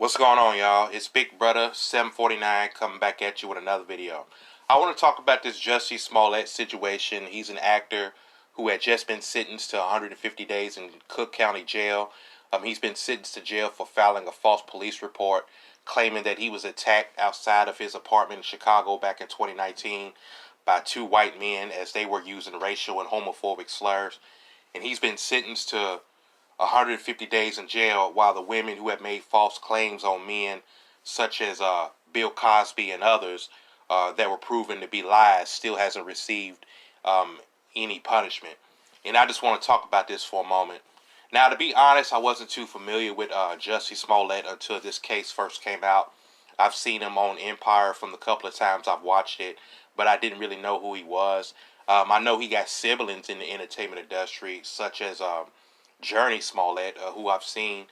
What's going on, y'all? It's Big Brother 749 coming back at you with another video. I want to talk about this Jussie Smollett situation. He's an actor who had just been sentenced to 150 days in Cook County Jail. He's been sentenced to jail for filing a false police report claiming that he was attacked outside of his apartment in Chicago back in 2019 by two white men as they were using racial and homophobic slurs. And he's been sentenced to 150 days in jail, while the women who have made false claims on men, such as Bill Cosby and others, that were proven to be lies, still hasn't received any punishment. And I just want to talk about this for a moment. Now, to be honest, I wasn't too familiar with Jussie Smollett until this case first came out. I've seen him on Empire from the couple of times I've watched it, but I didn't really know who he was. I know he got siblings in the entertainment industry, such as Journey Smallett, who I've seen.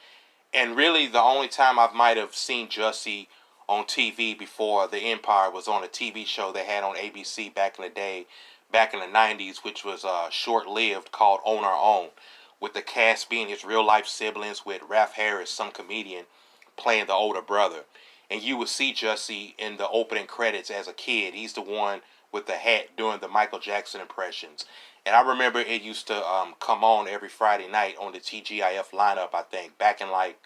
And really, the only time I might have seen Jussie on TV before the Empire was on a TV show they had on ABC back in the day, back in the 90s, which was short-lived, called On Our Own, with the cast being his real-life siblings, with Ralph Harris, some comedian, playing the older brother. And you would see Jussie in the opening credits as a kid. He's the one with the hat doing the Michael Jackson impressions. And I remember it used to come on every Friday night on the TGIF lineup, I think, back in like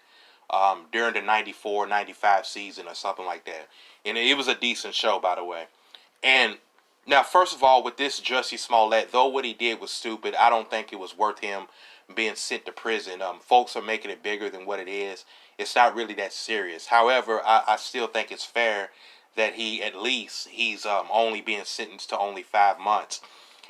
during the 94, 95 season or something like that. And it was a decent show, by the way. And now, first of all, with this Jussie Smollett, though what he did was stupid, I don't think it was worth him being sent to prison. Folks are making it bigger than what it is. It's not really that serious. However, I still think it's fair that he's only being sentenced to only 5 months.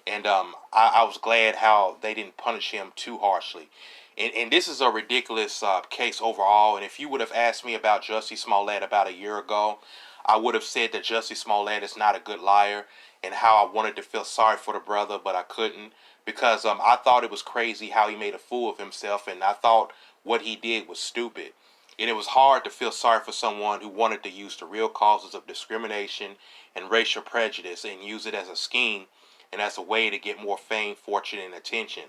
And I was glad how they didn't punish him too harshly. And this is a ridiculous case overall. And if you would have asked me about Jussie Smollett about a year ago, I would have said that Jussie Smollett is not a good liar, and how I wanted to feel sorry for the brother, but I couldn't, because I thought it was crazy how he made a fool of himself, and I thought what he did was stupid. And it was hard to feel sorry for someone who wanted to use the real causes of discrimination and racial prejudice and use it as a scheme and as a way to get more fame, fortune, and attention.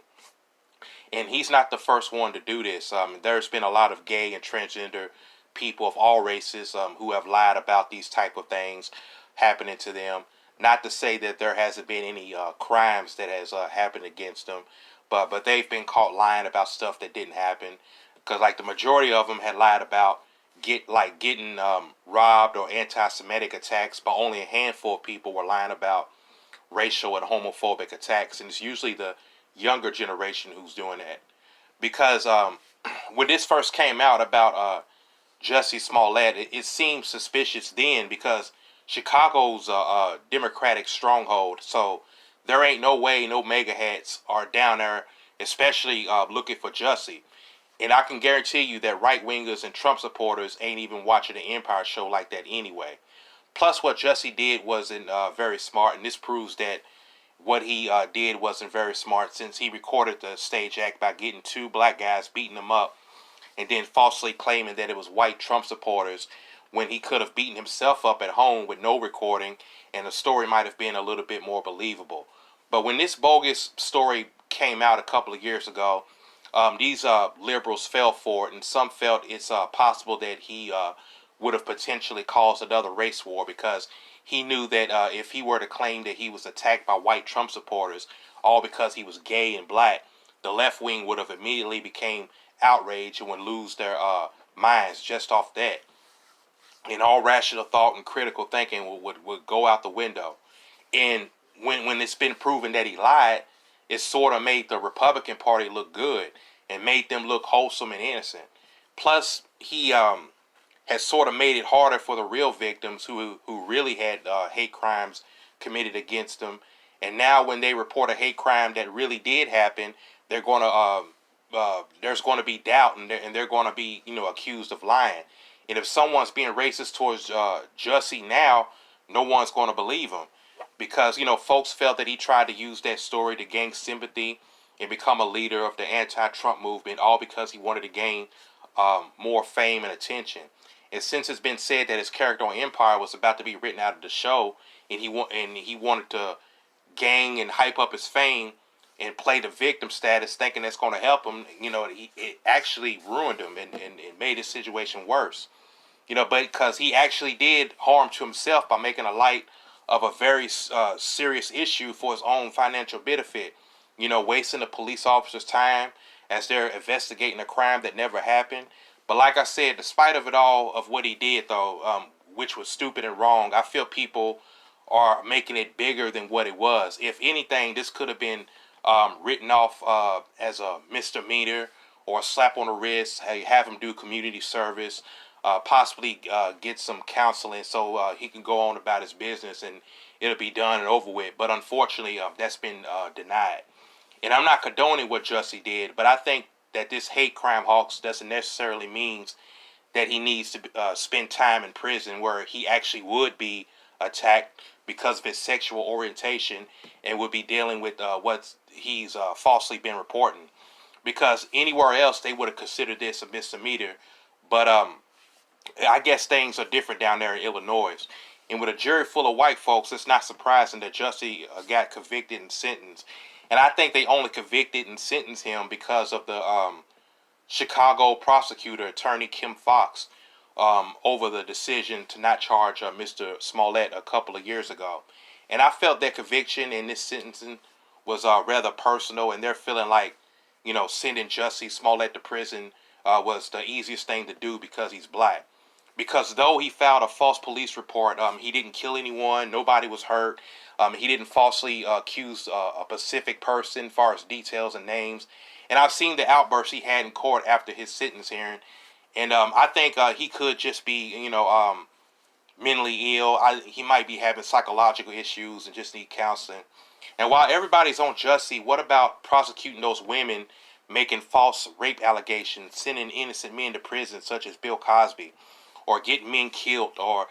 And he's not the first one to do this. There's been a lot of gay and transgender people of all races who have lied about these type of things happening to them. Not to say that there hasn't been any crimes that has happened against them, but they've been caught lying about stuff that didn't happen. Because like the majority of them had lied about getting robbed or anti-Semitic attacks, but only a handful of people were lying about racial and homophobic attacks, and it's usually the younger generation who's doing that. Because when this first came out about Jussie Smollett, it seemed suspicious then, because Chicago's a Democratic stronghold, so there ain't no way no mega hats are down there, especially looking for Jussie. And I can guarantee you that right wingers and Trump supporters ain't even watching the Empire show like that anyway. Plus, what Jussie did wasn't very smart, and this proves that what he did wasn't very smart, since he recorded the stage act by getting two black guys beating him up and then falsely claiming that it was white Trump supporters, when he could have beaten himself up at home with no recording, and the story might have been a little bit more believable. But when this bogus story came out a couple of years ago, these liberals fell for it, and some felt it's possible that he would have potentially caused another race war, because he knew that if he were to claim that he was attacked by white Trump supporters, all because he was gay and black, the left wing would have immediately became outraged and would lose their minds just off that. And all rational thought and critical thinking would go out the window. And when it's been proven that he lied, it sort of made the Republican Party look good and made them look wholesome and innocent. Plus, he has sort of made it harder for the real victims who really had hate crimes committed against them. And now when they report a hate crime that really did happen, they're going to there's going to be doubt, and they're going to be accused of lying. And if someone's being racist towards Jussie now, no one's going to believe him, because folks felt that he tried to use that story to gain sympathy and become a leader of the anti-Trump movement, all because he wanted to gain more fame and attention. And since it's been said that his character on Empire was about to be written out of the show, and he wanted to gang and hype up his fame and play the victim status, thinking that's going to help him, it actually ruined him and made his situation worse. But because he actually did harm to himself by making a light of a very serious issue for his own financial benefit. Wasting the police officer's time as they're investigating a crime that never happened. But like I said, despite of it all of what he did, though, which was stupid and wrong, I feel people are making it bigger than what it was. If anything, this could have been written off as a misdemeanor or a slap on the wrist. Hey, have him do community service, possibly get some counseling so he can go on about his business and it'll be done and over with. But unfortunately, that's been denied. And I'm not condoning what Jussie did, but I think that this hate crime hawks doesn't necessarily mean that he needs to spend time in prison where he actually would be attacked because of his sexual orientation and would be dealing with what he's falsely been reporting. Because anywhere else they would have considered this a misdemeanor, but I guess things are different down there in Illinois. And with a jury full of white folks, it's not surprising that Jussie got convicted and sentenced. And I think they only convicted and sentenced him because of the Chicago prosecutor, attorney Kim Fox, over the decision to not charge Mr. Smallett a couple of years ago. And I felt that conviction and this sentencing was rather personal, and they're feeling like, sending Jussie Smollett to prison was the easiest thing to do because he's black. Because though he filed a false police report, he didn't kill anyone, nobody was hurt. He didn't falsely accuse a specific person as far as details and names. And I've seen the outbursts he had in court after his sentence hearing. And I think he could just be, mentally ill. He might be having psychological issues and just need counseling. And while everybody's on Jussie, what about prosecuting those women making false rape allegations, sending innocent men to prison, such as Bill Cosby, or getting men killed, or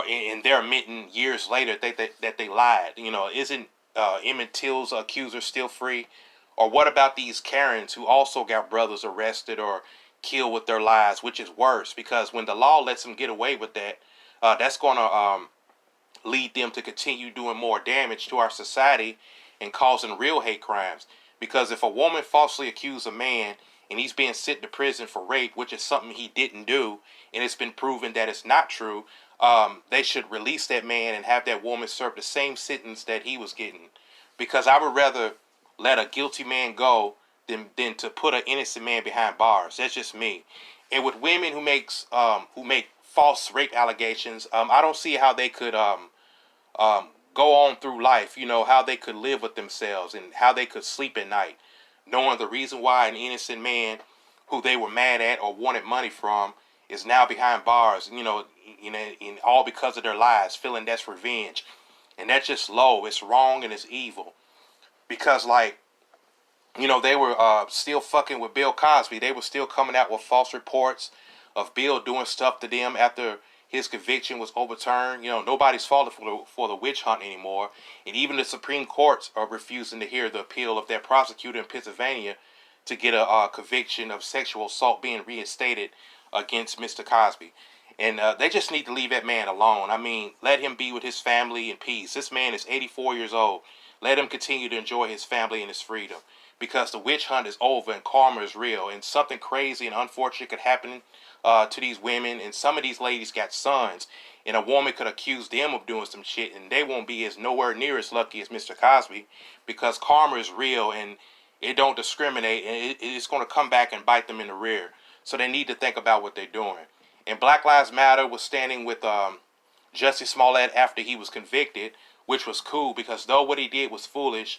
in they're admitting years later that they lied? Isn't Emmett Till's accuser still free? Or what about these Karens who also got brothers arrested or killed with their lies, which is worse, because when the law lets them get away with that, that's going to lead them to continue doing more damage to our society and causing real hate crimes. Because if a woman falsely accuses a man and he's being sent to prison for rape, which is something he didn't do, and it's been proven that it's not true, they should release that man and have that woman serve the same sentence that he was getting. Because I would rather let a guilty man go than to put an innocent man behind bars. That's just me. And with women who make false rape allegations, I don't see how they could go on through life. How they could live with themselves and how they could sleep at night, knowing the reason why an innocent man who they were mad at or wanted money from is now behind bars. All because of their lies, feeling that's revenge, and that's just low. It's wrong and it's evil. Because they were still fucking with Bill Cosby. They were still coming out with false reports of Bill doing stuff to them after his conviction was overturned. Nobody's falling for the witch hunt anymore. And even the Supreme Courts are refusing to hear the appeal of that prosecutor in Pennsylvania to get a conviction of sexual assault being reinstated against Mr. Cosby. And they just need to leave that man alone. I mean, let him be with his family in peace. This man is 84 years old. Let him continue to enjoy his family and his freedom. Because the witch hunt is over and karma is real. And something crazy and unfortunate could happen to these women. And some of these ladies got sons. And a woman could accuse them of doing some shit. And they won't be as nowhere near as lucky as Mr. Cosby. Because karma is real and it don't discriminate. And it's going to come back and bite them in the rear. So they need to think about what they're doing. And Black Lives Matter was standing with Jussie Smollett after he was convicted, which was cool because though what he did was foolish,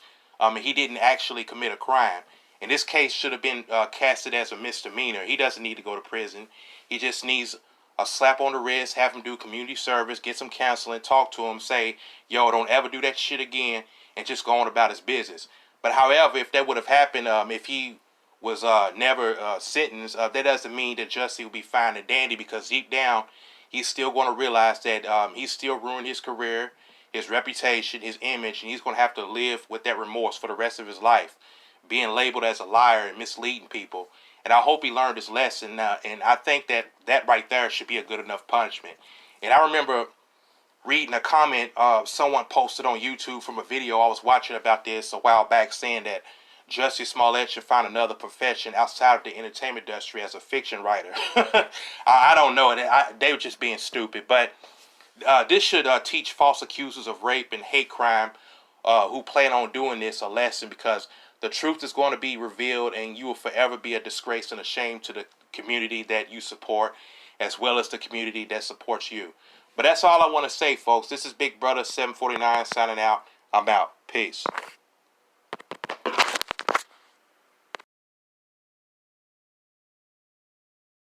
he didn't actually commit a crime. And this case should have been casted as a misdemeanor. He doesn't need to go to prison. He just needs a slap on the wrist, have him do community service, get some counseling, talk to him, say, yo, don't ever do that shit again, and just go on about his business. But however, if that would have happened, if he was never sentenced, that doesn't mean that Jussie will be fine and dandy, because deep down, he's still going to realize that he's still ruined his career, his reputation, his image, and he's going to have to live with that remorse for the rest of his life, being labeled as a liar and misleading people. And I hope he learned his lesson, and I think that right there should be a good enough punishment. And I remember reading a comment someone posted on YouTube from a video I was watching about this a while back, saying that Jussie Smollett should find another profession outside of the entertainment industry as a fiction writer. I don't know. They were just being stupid. But this should teach false accusers of rape and hate crime who plan on doing this a lesson, because the truth is going to be revealed and you will forever be a disgrace and a shame to the community that you support, as well as the community that supports you. But that's all I want to say, folks. This is Big Brother 749 signing out. I'm out. Peace.